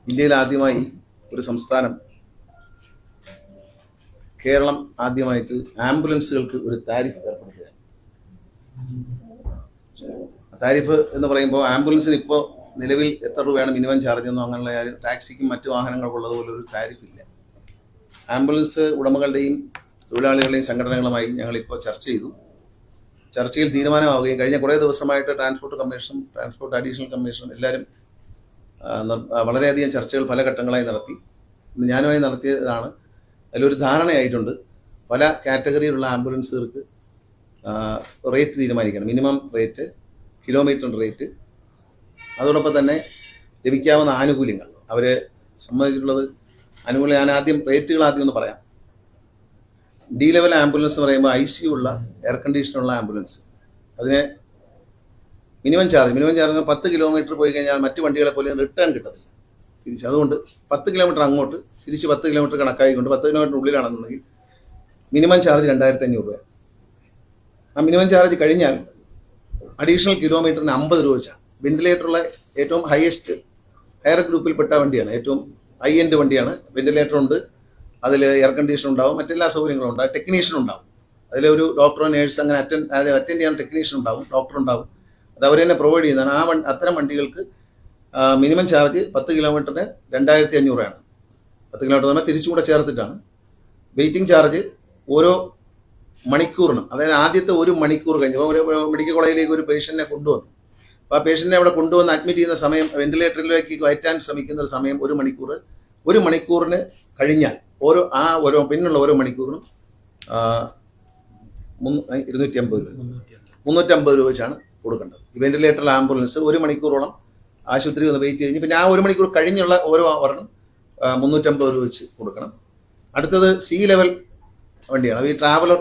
ഇന്ത്യയിൽ ആദ്യമായി ഒരു സംസ്ഥാനം, കേരളം ആദ്യമായിട്ട് ആംബുലൻസുകൾക്ക് ഒരു താരിഫ് ഏർപ്പെടുത്തുകയാണ്. താരിഫ് എന്ന് പറയുമ്പോൾ ആംബുലൻസിന് ഇപ്പോൾ നിലവിൽ എത്ര രൂപയാണ് മിനിമം ചാർജ് എന്നോ അങ്ങനെയുള്ള ടാക്സിക്കും മറ്റു വാഹനങ്ങൾക്കുള്ളതുപോലെ ഒരു താരിഫ് ഇല്ല. ആംബുലൻസ് ഉടമകളുടെയും തൊഴിലാളികളുടെയും സംഘടനകളുമായി ഞങ്ങളിപ്പോൾ ചർച്ച ചെയ്തു. ചർച്ചയിൽ തീരുമാനമാവുകയും കഴിഞ്ഞ കുറേ ദിവസമായിട്ട് transport commission, transport additional commission എല്ലാവരും വളരെയധികം ചർച്ചകൾ പല ഘട്ടങ്ങളായി നടത്തി. ഞാനുമായി നടത്തിയതാണ്. അതിലൊരു ധാരണയായിട്ടുണ്ട്. പല കാറ്റഗറിയിലുള്ള ആംബുലൻസുകൾക്ക് റേറ്റ് തീരുമാനിക്കണം. മിനിമം റേറ്റ്, കിലോമീറ്റർ റേറ്റ്, അതോടൊപ്പം തന്നെ ലഭിക്കാവുന്ന ആനുകൂല്യങ്ങൾ അവരെ സംബന്ധിച്ചിട്ടുള്ളത്. ആനുകൂല്യം ഞാൻ ആദ്യം റേറ്റുകൾ ഒന്ന് പറയാം. ഡി ലെവൽ ആംബുലൻസ് എന്ന് പറയുമ്പോൾ ICU ഉള്ള, എയർ കണ്ടീഷനുള്ള ആംബുലൻസ്, അതിന് മിനിമം ചാർജ് 10 കിലോമീറ്റർ പോയി കഴിഞ്ഞാൽ മറ്റു വണ്ടികളെ പോലെ റിട്ടേൺ കിട്ടത്തില്ല തിരിച്ച്. അതുകൊണ്ട് 10 കിലോമീറ്റർ അങ്ങോട്ട് തിരിച്ച് 10 കിലോമീറ്റർ കണക്കായിക്കൊണ്ട് 10 കിലോമീറ്റർ ഉള്ളിലാണെന്നുണ്ടെങ്കിൽ മിനിമം ചാർജ് 2500 രൂപ. ആ മിനിമം ചാർജ് കഴിഞ്ഞാൽ അഡീഷണൽ കിലോമീറ്ററിന് 50 രൂപ വെച്ചാണ്. വെന്റിലേറ്ററുള്ള ഏറ്റവും ഹയർ ഗ്രൂപ്പിൽപ്പെട്ട വണ്ടിയാണ്, ഏറ്റവും ഹൈ എൻഡ് വണ്ടിയാണ്. വെന്റിലേറ്റർ ഉണ്ട്, അതിൽ എയർ കണ്ടീഷൻ ഉണ്ടാവും, മറ്റെല്ലാ സൗകര്യങ്ങളും ഉണ്ടാവും, ടെക്നീഷ്യൻ ഉണ്ടാവും. അതിലൊരു ഡോക്ടറോ നേഴ്സ് അങ്ങനെ അറ്റൻഡ് ചെയ്യാൻ ടെക്നീഷ്യൻ ഉണ്ടാവും, ഡോക്ടർ ഉണ്ടാവും. അത് അവർ തന്നെ പ്രൊവൈഡ് ചെയ്യുന്നതാണ്. അത്തരം വണ്ടികൾക്ക് മിനിമം ചാർജ് 10 കിലോമീറ്ററിന് 2500 രൂപയാണ്. 10 കിലോമീറ്റർ നമ്മൾ തിരിച്ചുകൂടെ ചേർത്തിട്ടാണ്. വെയിറ്റിംഗ് ചാർജ് ഓരോ മണിക്കൂറിനും, അതായത് ആദ്യത്തെ 1 മണിക്കൂർ കഴിഞ്ഞപ്പോൾ ഒരു മെഡിക്കൽ കോളേജിലേക്ക് ഒരു പേഷ്യൻറ്റിനെ കൊണ്ടുവന്നു. അപ്പോൾ ആ പേഷ്യൻറ്റിനെ അവിടെ കൊണ്ടുവന്ന് അഡ്മിറ്റ് ചെയ്യുന്ന സമയം, വെന്റിലേറ്ററിലേക്ക് കയറ്റാൻ ശ്രമിക്കുന്ന ഒരു സമയം 1 മണിക്കൂർ. 1 മണിക്കൂറിന് കഴിഞ്ഞാൽ പിന്നുള്ള ഓരോ മണിക്കൂറിനും 350 രൂപ വെച്ചാണ് കൊടുക്കേണ്ടത്. ഈ വെന്റിലേറ്ററിൽ ആംബുലൻസ് 1 മണിക്കൂറോളം ആശുപത്രി ഒന്ന് വെയിറ്റ് ചെയ്ത് പിന്നെ ആ 1 മണിക്കൂർ കഴിഞ്ഞുള്ള ഓരോ അവറിനും 350 രൂപ വെച്ച് കൊടുക്കണം. അടുത്തത് സി ലെവൽ വണ്ടിയാണ്. ഈ ട്രാവലർ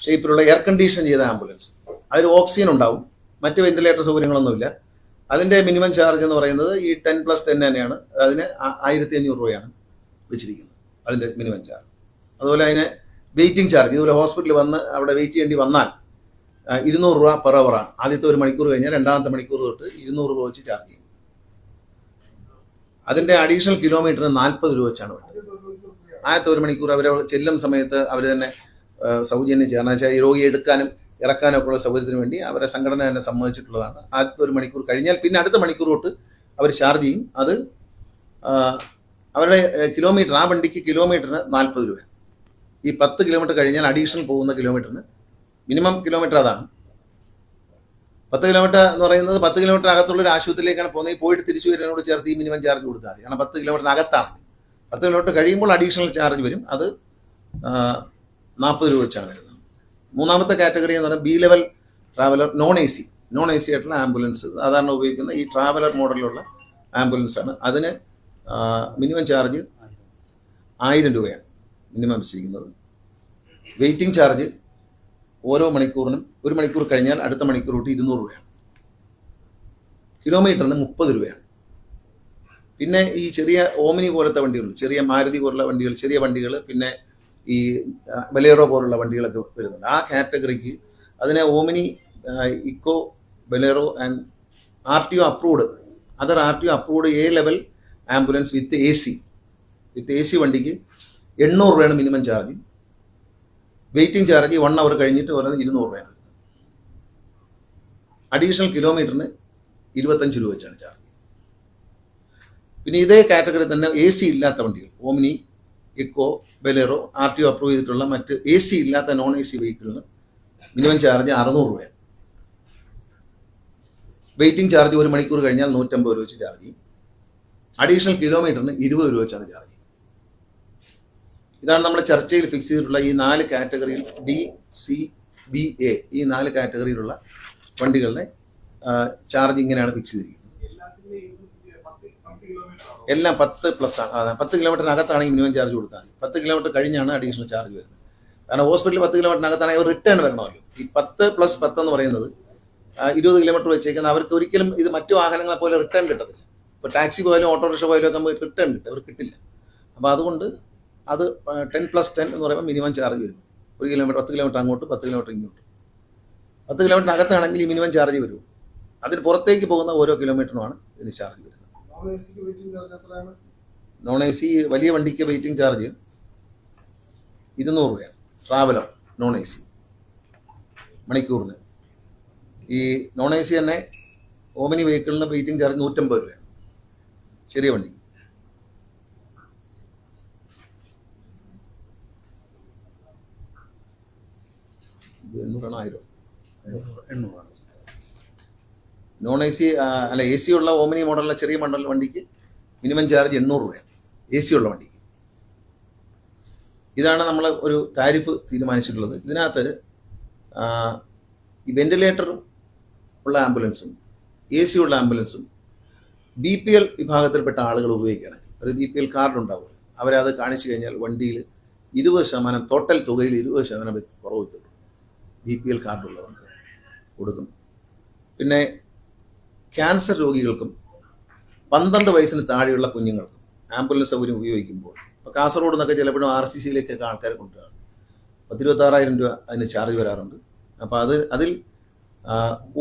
ഷേപ്പിലുള്ള എയർ കണ്ടീഷൻ ചെയ്ത ആംബുലൻസ്, അതിൽ ഓക്സിജൻ ഉണ്ടാവും, മറ്റ് വെന്റിലേറ്റർ സൗകര്യങ്ങളൊന്നുമില്ല. അതിൻ്റെ മിനിമം ചാർജ് എന്ന് പറയുന്നത് ഈ 10+10 തന്നെയാണ്. അതിന് 1500 രൂപയാണ് വെച്ചിരിക്കുന്നത്, അതിൻ്റെ മിനിമം ചാർജ്. അതുപോലെ അതിന് വെയിറ്റിംഗ് ചാർജ്, ഇതുപോലെ ഹോസ്പിറ്റലിൽ വന്ന് അവിടെ വെയിറ്റ് ചെയ്യേണ്ടി വന്നാൽ 200 രൂപ പെർ അവറാണ്. ആദ്യത്തെ 1 മണിക്കൂർ കഴിഞ്ഞാൽ രണ്ടാമത്തെ മണിക്കൂർ തൊട്ട് 200 രൂപ വെച്ച് ചാർജ് ചെയ്യും. അതിൻ്റെ അഡീഷണൽ കിലോമീറ്ററിന് 40 രൂപ വെച്ചാണ് വേണ്ടത്. ആദ്യത്തെ 1 മണിക്കൂർ അവർ ചെല്ലും സമയത്ത് അവർ തന്നെ സൗജന്യം ചെയ്യണം. വെച്ചാൽ ഈ രോഗിയെ എടുക്കാനും ഇറക്കാനും ഒക്കെ ഉള്ള സൗകര്യത്തിന് വേണ്ടി അവരെ സംഘടന തന്നെ സമ്മതിച്ചിട്ടുള്ളതാണ്. ആദ്യത്തെ 1 മണിക്കൂർ കഴിഞ്ഞാൽ പിന്നെ അടുത്ത മണിക്കൂർ തൊട്ട് അവർ ചാർജ് ചെയ്യും. അത് അവരുടെ കിലോമീറ്റർ, ആ വണ്ടിക്ക് കിലോമീറ്ററിന് 40 രൂപ. ഈ 10 കിലോമീറ്റർ കഴിഞ്ഞാൽ അഡീഷണൽ പോകുന്ന കിലോമീറ്ററിന് മിനിമം കിലോമീറ്റർ അതാണ്. 10 കിലോമീറ്റർ എന്ന് പറയുന്നത് 10 കിലോമീറ്റർ അകത്തുള്ള ഒരു ആശുപത്രിയിലേക്കാണ് പോകുന്നത്. പോയിട്ട് തിരിച്ചു വരുന്നതിനോട് ചേർത്ത് ഈ മിനിമം ചാർജ് കൊടുത്താൽ മതി. കാരണം 10 കിലോമീറ്ററിനകത്താണ്. 10 കിലോമീറ്റർ കഴിയുമ്പോൾ അഡീഷണൽ ചാർജ് വരും. അത് 40 രൂപ വെച്ചാണ് വരുന്നത്. മൂന്നാമത്തെ കാറ്റഗറി എന്ന് പറയുന്നത് B level traveller, non AC ആയിട്ടുള്ള ആംബുലൻസ്, സാധാരണ ഉപയോഗിക്കുന്ന ഈ ട്രാവലർ മോഡലിലുള്ള ആംബുലൻസാണ്. അതിന് മിനിമം ചാർജ് 1000 രൂപയാണ് മിനിമം വെച്ചിരിക്കുന്നത്. വെയിറ്റിംഗ് ചാർജ് ഓരോ മണിക്കൂറിനും 1 മണിക്കൂർ കഴിഞ്ഞാൽ അടുത്ത മണിക്കൂർ തൊട്ട് 200 രൂപയാണ്. കിലോമീറ്ററിന് 30 രൂപയാണ്. പിന്നെ ഈ ചെറിയ ഓമിനി പോലത്തെ വണ്ടികൾ, ചെറിയ മാരുതി പോലുള്ള വണ്ടികൾ, ചെറിയ വണ്ടികൾ, പിന്നെ ഈ ബലേറോ പോലുള്ള വണ്ടികളൊക്കെ വരുന്നുണ്ട്. ആ കാറ്റഗറിക്ക് അതിനെ Omni, eco, Bolero and RTO approved, other RTO approved A level ambulance with AC വണ്ടിക്ക് 800 രൂപയാണ് മിനിമം ചാർജ്. വെയിറ്റിംഗ് ചാർജ് 1 അവർ കഴിഞ്ഞിട്ട് പറയുന്നത് 200 രൂപയാണ്. അഡീഷണൽ കിലോമീറ്ററിന് 25 രൂപ വെച്ചാണ് ചാർജ്. പിന്നെ ഇതേ കാറ്റഗറി തന്നെ AC ഇല്ലാത്ത വണ്ടികൾ, Omni, eco, Bolero, RTO approve ചെയ്തിട്ടുള്ള മറ്റ് AC ഇല്ലാത്ത നോൺ AC വെഹിക്കിളിന് മിനിമം ചാർജ് 600 രൂപയാണ്. വെയിറ്റിംഗ് ചാർജ് 1 മണിക്കൂർ കഴിഞ്ഞാൽ 150 രൂപ വെച്ച് ചാർജ് ചെയ്യും. അഡീഷണൽ കിലോമീറ്ററിന് 20 രൂപ വെച്ചാണ് ചാർജ് ചെയ്യുന്നത്. ഇതാണ് നമ്മുടെ ചർച്ചയിൽ ഫിക്സ് ചെയ്തിട്ടുള്ള ഈ 4 കാറ്റഗറിയിൽ, D, C, B, A, ഈ 4 കാറ്റഗറിയിലുള്ള വണ്ടികളുടെ ചാർജ് ഇങ്ങനെയാണ് ഫിക്സ് ചെയ്തിരിക്കുന്നത്. എല്ലാം 10+ ആണ്. 10 കിലോമീറ്ററിനകത്താണെങ്കിൽ മിനിമം ചാർജ് കൊടുത്താൽ മതി. 10 കിലോമീറ്റർ കഴിഞ്ഞാണ് അഡീഷണൽ ചാർജ് വരുന്നത്. കാരണം ഹോസ്പിറ്റലിൽ 10 കിലോമീറ്ററിനകത്താണെങ്കിൽ അവർ റിട്ടേൺ വരണമല്ലോ. ഈ 10+10 എന്ന് പറയുന്നത് 20 കിലോമീറ്റർ വെച്ചേക്കുന്നത് അവർക്ക് ഒരിക്കലും ഇത് മറ്റു വാഹനങ്ങളെ പോലെ റിട്ടേൺ കിട്ടത്തില്ല. ഇപ്പോൾ ടാക്സി പോയാലും ഓട്ടോറിക്ഷ പോയാലും ഒക്കെ നമുക്ക് റിട്ടേൺ കിട്ടും, അവർ കിട്ടില്ല. അപ്പോൾ അതുകൊണ്ട് അത് 10+10 എന്ന് പറയുമ്പോൾ മിനിമം ചാർജ് വരും. 1 കിലോമീറ്റർ, 10 കിലോമീറ്റർ അങ്ങോട്ട്, 10 കിലോമീറ്റർ ഇങ്ങോട്ട്. 10 കിലോമീറ്ററിനകത്താണെങ്കിൽ ഈ മിനിമം ചാർജ് വരും. അതിന് പുറത്തേക്ക് പോകുന്ന ഓരോ കിലോമീറ്ററിനുമാണ് ഇതിന് ചാർജ് വരുന്നത്. നോൺ എ സി വലിയ വണ്ടിക്ക് വെയിറ്റിംഗ് ചാർജ് 200 രൂപയാണ്. ട്രാവലർ നോൺ എ സി മണിക്കൂറിന്. ഈ നോൺ എ സി തന്നെ ഓമിനി വെഹിക്കിളിന് വെയിറ്റിംഗ് ചാർജ് 150 രൂപയാണ് ചെറിയ വണ്ടി. ഇത് 800 നോൺ എ സി അല്ല, എ സി ഉള്ള ഓമിനി മോഡലിലെ ചെറിയ മോഡൽ വണ്ടിക്ക് മിനിമം ചാർജ് 800 രൂപയാണ് എ സി ഉള്ള വണ്ടിക്ക്. ഇതാണ് നമ്മൾ ഒരു താരിഫ് തീരുമാനിച്ചിട്ടുള്ളത്. ഇതിനകത്ത് ഈ വെന്റിലേറ്റർ ഉള്ള ആംബുലൻസും എ സി ഉള്ള ആംബുലൻസും BPL വിഭാഗത്തിൽപ്പെട്ട ആളുകൾ ഉപയോഗിക്കുകയാണെങ്കിൽ ഒരു BPL കാർഡ് ഉണ്ടാവും. അവരത് കാണിച്ചു കഴിഞ്ഞാൽ വണ്ടിയിൽ 20% ടോട്ടൽ തുകയിൽ 20% കുറവ് കിട്ടും. BPL കാർഡുള്ളവർക്ക് കൊടുക്കും. പിന്നെ ക്യാൻസർ രോഗികൾക്കും 12 വയസ്സിന് താഴെയുള്ള കുഞ്ഞുങ്ങൾക്കും ആംബുലൻസ് സൗകര്യം ഉപയോഗിക്കുമ്പോൾ, ഇപ്പോൾ കാസർഗോഡ് നിന്നൊക്കെ ചിലപ്പോഴും RCCയിലേക്കൊക്കെ ആൾക്കാരെ കൊണ്ടുവരാറ് 10-26,000 രൂപ അതിന് ചാർജ് വരാറുണ്ട്. അപ്പോൾ അതിൽ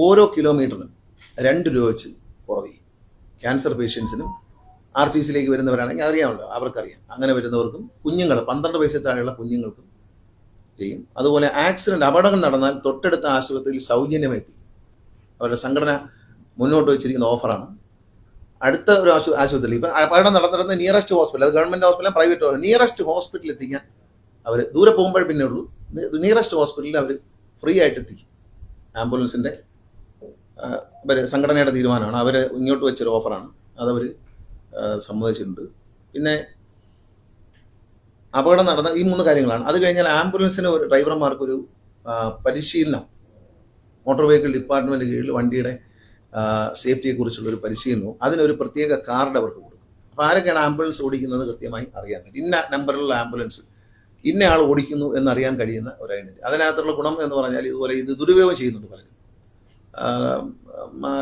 ഓരോ കിലോമീറ്ററിനും 2 രൂപ വെച്ച് കുറവ് ചെയ്യും. ക്യാൻസർ പേഷ്യൻസിനും RCCയിലേക്ക് വരുന്നവരാണെങ്കിൽ അറിയാമല്ലോ, അവർക്കറിയാം. അങ്ങനെ വരുന്നവർക്കും കുഞ്ഞുങ്ങൾ 12 വയസ്സിൽ താഴെയുള്ള കുഞ്ഞുങ്ങൾക്കും ചെയ്യും. അതുപോലെ ആക്സിഡൻറ്റ്, അപകടങ്ങൾ നടന്നാൽ തൊട്ടടുത്ത ആശുപത്രിയിൽ സൗജന്യമായി എത്തിക്കും. അവരുടെ സംഘടന മുന്നോട്ട് വെച്ചിരിക്കുന്ന ഓഫറാണ്. അടുത്ത ഒരു ആശുപത്രിയിൽ ഇപ്പം അപകടം നടന്നിരുന്ന നിയറസ്റ്റ് ഹോസ്പിറ്റൽ, അത് government hospital, private hospital, nearest ഹോസ്പിറ്റലിൽ എത്തിക്കാൻ അവർ ദൂരെ പോകുമ്പോൾ പിന്നെ ഉള്ളൂ. നിയറസ്റ്റ് ഹോസ്പിറ്റലിൽ അവർ ഫ്രീ ആയിട്ട് എത്തിക്കും. ആംബുലൻസിൻ്റെ സംഘടനയുടെ തീരുമാനമാണ്, അവർ ഇങ്ങോട്ട് വെച്ചൊരു ഓഫറാണ്, അതവർ സമ്മതിച്ചിട്ടുണ്ട്. പിന്നെ അപകടം നടന്ന ഈ 3 കാര്യങ്ങളാണ്. അത് കഴിഞ്ഞാൽ ആംബുലൻസിന് ഒരു ഡ്രൈവർമാർക്കൊരു പരിശീലനം മോട്ടോർ വെഹിക്കിൾ ഡിപ്പാർട്ട്മെൻറ്റ് കീഴിൽ വണ്ടിയുടെ സേഫ്റ്റിയെക്കുറിച്ചുള്ളൊരു പരിശീലനവും അതിനൊരു പ്രത്യേക കാർഡ് അവർക്ക് കൊടുക്കും. അപ്പോൾ ആരൊക്കെയാണ് ആംബുലൻസ് ഓടിക്കുന്നത് കൃത്യമായി അറിയാൻ പറ്റും. ഇന്ന നമ്പറിലുള്ള ആംബുലൻസ് ഇന്ന ആൾ ഓടിക്കുന്നു എന്നറിയാൻ കഴിയുന്ന ഒരു ഐഡൻറ്റി. അതിനകത്തുള്ള ഗുണം എന്ന് പറഞ്ഞാൽ ഇതുപോലെ ഇത് ദുരുപയോഗം ചെയ്യുന്നുണ്ട് പലരും.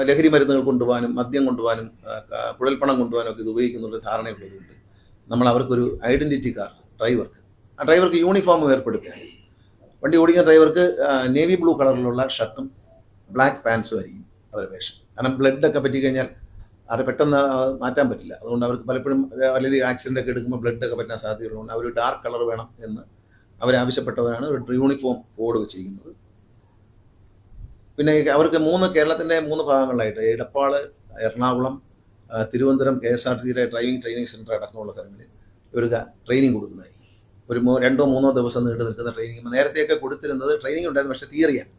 ലഹരി മരുന്നുകൾ കൊണ്ടുപോകാനും മദ്യം കൊണ്ടുപോകാനും കുഴൽപ്പണം കൊണ്ടുപോകാനും ഒക്കെ ഇത് ഉപയോഗിക്കുന്നുള്ള ധാരണയുള്ളതുകൊണ്ട് നമ്മൾ അവർക്കൊരു ഐഡൻറ്റിറ്റി കാർഡ് ആ ഡ്രൈവർക്ക് യൂണിഫോം ഏർപ്പെടുത്തുകയാണ്. വണ്ടി ഓടിക്കുന്ന ഡ്രൈവർക്ക് നേവി ബ്ലൂ കളറിലുള്ള ഷർട്ടും ബ്ലാക്ക് പാൻസും ആയിരിക്കും അവരുടെ വേഷം. കാരണം ബ്ലഡൊക്കെ പറ്റിക്കഴിഞ്ഞാൽ അത് പെട്ടെന്ന് മാറ്റാൻ പറ്റില്ല. അതുകൊണ്ട് അവർക്ക് പലപ്പോഴും അല്ലെങ്കിൽ ആക്സിഡൻ്റ് ഒക്കെ എടുക്കുമ്പോൾ ബ്ലഡൊക്കെ പറ്റാൻ സാധ്യതയുള്ളതുകൊണ്ട് അവർ ഡാർക്ക് കളർ വേണം എന്ന് അവരാവശ്യപ്പെട്ടവരാണ് ഒരു യൂണിഫോം കോഡ് വെച്ചിരിക്കുന്നത്. പിന്നെ അവർക്ക് കേരളത്തിൻ്റെ 3 ഭാഗങ്ങളിലായിട്ട് എടപ്പാൾ, എറണാകുളം, തിരുവനന്തപുരം KSRTCയുടെ ഡ്രൈവിംഗ് ട്രെയിനിങ് സെൻറ്റർ അടക്കമുള്ള സ്ഥലങ്ങളിൽ ഇവർക്ക് ട്രെയിനിങ് കൊടുക്കുന്നതായിരിക്കും. ഒരു 2-3 ദിവസം നീണ്ടു നിൽക്കുന്ന ട്രെയിനിങ്. നേരത്തെയൊക്കെ കൊടുത്തിരുന്നത് ട്രെയിനിങ് ഉണ്ടായിരുന്നു, പക്ഷേ തിയറിയാണ്.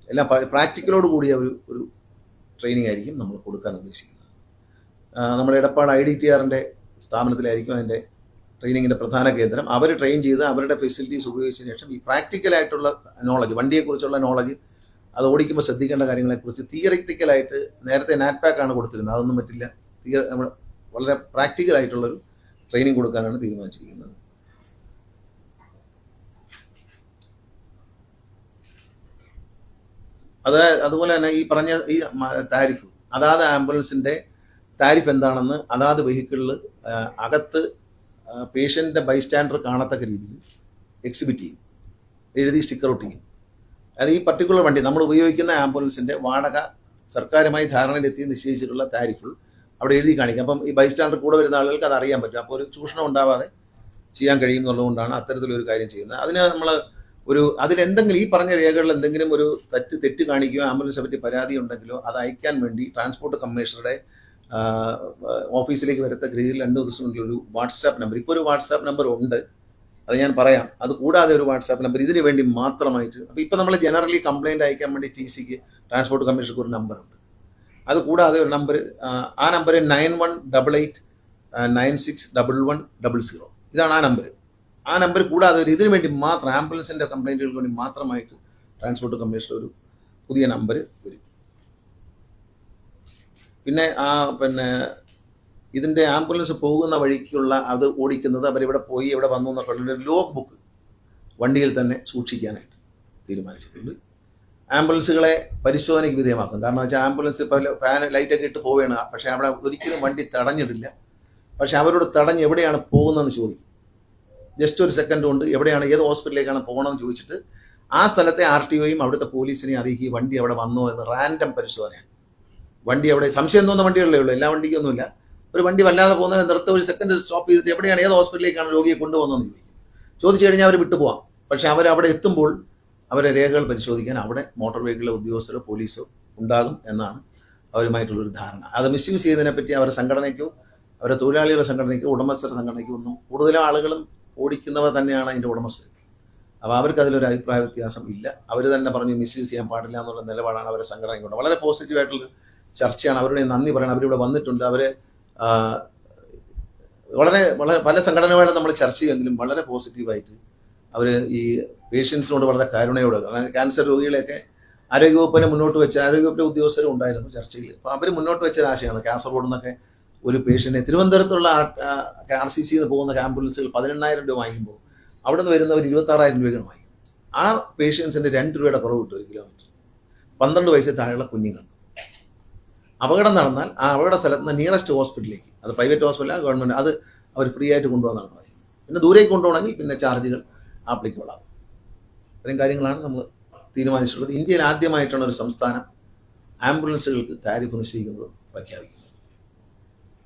എല്ലാം പ്രാക്ടിക്കലോട് കൂടിയ ഒരു ട്രെയിനിങ് ആയിരിക്കും നമ്മൾ കൊടുക്കാൻ ഉദ്ദേശിക്കുന്നത്. നമ്മുടെ എടപ്പാട് IDTRൻ്റെ സ്ഥാപനത്തിലായിരിക്കും അതിൻ്റെ ട്രെയിനിങ്ങിൻ്റെ പ്രധാന കേന്ദ്രം. അവർ ട്രെയിൻ ചെയ്ത് അവരുടെ ഫെസിലിറ്റീസ് ഉപയോഗിച്ചതിന് ശേഷം ഈ പ്രാക്ടിക്കലായിട്ടുള്ള നോളജ്, വണ്ടിയെക്കുറിച്ചുള്ള നോളജ്, അത് ഓടിക്കുമ്പോൾ ശ്രദ്ധിക്കേണ്ട കാര്യങ്ങളെക്കുറിച്ച് തിയറിറ്റിക്കലായിട്ട് നേരത്തെ നാറ്റ്പാക്കാണ് കൊടുത്തിരുന്നത്, അതൊന്നും പറ്റില്ല. നമ്മൾ വളരെ പ്രാക്ടിക്കലായിട്ടുള്ളൊരു ട്രെയിനിങ് കൊടുക്കാനാണ് തീരുമാനിച്ചിരിക്കുന്നത്. അതുപോലെ തന്നെ ഈ പറഞ്ഞ ഈ താരിഫ്, അതാത് ആംബുലൻസിൻ്റെ താരിഫ് എന്താണെന്ന് അതാത് വെഹിക്കിളിൽ അകത്ത് പേഷ്യൻ്റെ ബൈസ്റ്റാൻഡർ കാണത്തക്ക രീതിയിൽ എക്സിബിറ്റ് ചെയ്യും, എഴുതി സ്റ്റിക്കർ ഒട്ട് ചെയ്യും. അത് ഈ പർട്ടിക്കുലർ വണ്ടി നമ്മൾ ഉപയോഗിക്കുന്ന ആംബുലൻസിൻ്റെ വാടക സർക്കാരുമായി ധാരണയിലെത്തി നിശ്ചയിച്ചിട്ടുള്ള താരിഫിൽ അവിടെ എഴുതി കാണിക്കും. അപ്പം ഈ ബൈസ്റ്റാൻഡർ കൂടെ വരുന്ന ആളുകൾക്ക് അത് അറിയാൻ പറ്റും. അപ്പോൾ ഒരു ചൂഷണം ഉണ്ടാവാതെ ചെയ്യാൻ കഴിയും എന്നുള്ളതുകൊണ്ടാണ് അത്തരത്തിലൊരു കാര്യം ചെയ്യുന്നത്. അതിന് നമ്മൾ അതിലെന്തെങ്കിലും ഈ പറഞ്ഞ രേഖകളിൽ എന്തെങ്കിലും ഒരു തെറ്റ് കാണിക്കുകയോ ആംബുലൻസിനെ പറ്റി പരാതി ഉണ്ടെങ്കിലോ അത് അയക്കാൻ വേണ്ടി ട്രാൻസ്പോർട്ട് കമ്മീഷണറുടെ ഓഫീസിലേക്ക് വരത്തക്ക രീതിയിൽ 2 ദിവസത്തിനുള്ളിൽ ഒരു വാട്സാപ്പ് നമ്പർ, ഇപ്പോൾ ഒരു വാട്സാപ്പ് നമ്പർ ഉണ്ട്, അത് ഞാൻ പറയാം. അത് കൂടാതെ ഒരു വാട്സാപ്പ് നമ്പർ ഇതിന് വേണ്ടി മാത്രമായിട്ട്. അപ്പോൾ ഇപ്പോൾ നമ്മൾ ജനറലി കംപ്ലയിൻറ്റ് അയക്കാൻ വേണ്ടി TCക്ക് ട്രാൻസ്പോർട്ട് കമ്മീഷണർക്ക് ഒരു നമ്പറുണ്ട്. അത് കൂടാതെ ഒരു നമ്പർ, ആ നമ്പർ 9188961100. ഇതാണ് ആ നമ്പർ. ആ നമ്പർ കൂടാതെ ഒരു ഇതിനു വേണ്ടി മാത്രം ആംബുലൻസിൻ്റെ കംപ്ലയിൻറ്റുകൾക്ക് വേണ്ടി മാത്രമായിട്ട് ട്രാൻസ്പോർട്ട് കമ്മീഷണർ ഒരു പുതിയ നമ്പർ വരും. പിന്നെ ഇതിൻ്റെ ആംബുലൻസ് പോകുന്ന വഴിക്കുള്ള അത് ഓടിക്കുന്നത് അവരിവിടെ പോയി എവിടെ വന്നു എന്നൊക്കെ ഒരു ലോഗ് ബുക്ക് വണ്ടിയിൽ തന്നെ സൂക്ഷിക്കാനായിട്ട് തീരുമാനിച്ചിട്ടുണ്ട്. ആംബുലൻസുകളെ പരിശോധനയ്ക്ക് വിധേയമാക്കും. കാരണം വെച്ചാൽ ആംബുലൻസ് ഇപ്പോൾ ഫാൻ ലൈറ്റൊക്കെ ഇട്ട് പോവുകയാണ്, പക്ഷേ അവിടെ ഒരിക്കലും വണ്ടി തടഞ്ഞിട്ടില്ല. പക്ഷേ അവരോട് തടഞ്ഞ് എവിടെയാണ് പോകുന്നതെന്ന് ചോദിക്കും. ജസ്റ്റ് ഒരു സെക്കൻഡ് കൊണ്ട് എവിടെയാണ്, ഏത് ഹോസ്പിറ്റലിലേക്കാണ് പോകണമെന്ന് ചോദിച്ചിട്ട് ആ സ്ഥലത്തെ RTOയും അവിടുത്തെ പോലീസിനെയും അറിയിക്കുക വണ്ടി അവിടെ വന്നോ എന്ന് റാൻഡം പരിശോധനയാണ്. വണ്ടി അവിടെ സംശയം തോന്നുന്ന വണ്ടികളിലേ ഉള്ളൂ, എല്ലാ വണ്ടിക്കൊന്നുമില്ല. ഒരു വണ്ടി വല്ലാതെ പോകുന്നവരെ നിർത്ത ഒരു സെക്കൻഡ് സ്റ്റോപ്പ് ചെയ്തിട്ട് എവിടെയാണ് ഏത് ഹോസ്പിറ്റലിലേക്കാണ് രോഗിയെ കൊണ്ടുപോകുന്നതെന്ന് ചോദിക്കും. ചോദിച്ചു കഴിഞ്ഞാൽ അവർ വിട്ടുപോകാം. പക്ഷേ അവരവിടെ എത്തുമ്പോൾ അവരെ രേഖകൾ പരിശോധിക്കാൻ അവിടെ മോട്ടോർ വെഹിക്കിളിലെ ഉദ്യോഗസ്ഥരോ പോലീസോ ഉണ്ടാകും എന്നാണ് അവരുമായിട്ടുള്ളൊരു ധാരണ. അത് മിസ്യൂസ് ചെയ്തതിനെപ്പറ്റി അവരുടെ സംഘടനയ്ക്കോ അവരുടെ തൊഴിലാളികളുടെ സംഘടനയ്ക്കോ ഉടമസ്ഥരുടെ സംഘടനയ്ക്കോ ഒന്നും കൂടുതലും ആളുകളും ഓടിക്കുന്നവർ തന്നെയാണ് അതിൻ്റെ ഉടമസ്ഥർ. അപ്പോൾ അവർക്ക് അതിലൊരു അഭിപ്രായ വ്യത്യാസം ഇല്ല. അവർ തന്നെ പറഞ്ഞു മിസ്യൂസ് ചെയ്യാൻ പാടില്ല എന്നുള്ള നിലപാടാണ് അവരുടെ സംഘടനയ്ക്കുണ്ട്. വളരെ പോസിറ്റീവായിട്ടുള്ള ചർച്ചയാണ്. അവരുടെ നന്ദി പറയണം. അവരിവിടെ വന്നിട്ടുണ്ട്. അവർ വളരെ വളരെ പല സംഘടനകളെ നമ്മൾ ചർച്ച ചെയ്യുമെങ്കിലും വളരെ പോസിറ്റീവായിട്ട് അവർ ഈ പേഷ്യൻസിനോട് വളരെ കരുണയോട്, ക്യാൻസർ രോഗികളെയൊക്കെ ആരോഗ്യവകുപ്പിനെ മുന്നോട്ട് വെച്ച ആരോഗ്യവകുപ്പിലെ ഉദ്യോഗസ്ഥരും ഉണ്ടായിരുന്നു ചർച്ചയിൽ. അപ്പോൾ അവർ മുന്നോട്ട് വെച്ച ആശയമാണ് കാസർഗോഡ് നിന്നൊക്കെ ഒരു പേഷ്യൻറ്റിനെ തിരുവനന്തപുരത്തുള്ള RCC പോകുന്ന ആംബുലൻസുകൾ 18,000 രൂപ വാങ്ങിക്കുമ്പോൾ അവിടെ നിന്ന് വരുന്നവർ 26,000 രൂപയ്ക്കാണ് വാങ്ങിക്കുന്നത്. ആ പേഷ്യൻസിൻ്റെ 2 രൂപയുടെ കുറവ് കിട്ടും 1 കിലോമീറ്റർ. 12 വയസ്സിൽ താഴെയുള്ള കുഞ്ഞുങ്ങൾ അപകടം നടന്നാൽ ആ അപകട സ്ഥലത്ത് നിന്ന് നിയറസ്റ്റ് ഹോസ്പിറ്റലിലേക്ക്, അത് പ്രൈവറ്റ് ഹോസ്പിറ്റലാണ് ഗവൺമെൻറ്, അത് അവർ ഫ്രീ ആയിട്ട് കൊണ്ടുപോകാനാണ് പറയുന്നത്. പിന്നെ ദൂരേക്ക് കൊണ്ടുപോകണമെങ്കിൽ പിന്നെ ചാർജുകൾ ആപ്ലിക്കബിൾ ആകും. ഇത്രയും കാര്യങ്ങളാണ് നമ്മൾ തീരുമാനിച്ചിട്ടുള്ളത്. ഇന്ത്യയിൽ ആദ്യമായിട്ടാണ് ഒരു സംസ്ഥാനം ആംബുലൻസുകൾക്ക് താരിഫ് നിശ്ചയിക്കുന്നത് പ്രഖ്യാപിക്കുന്നത്.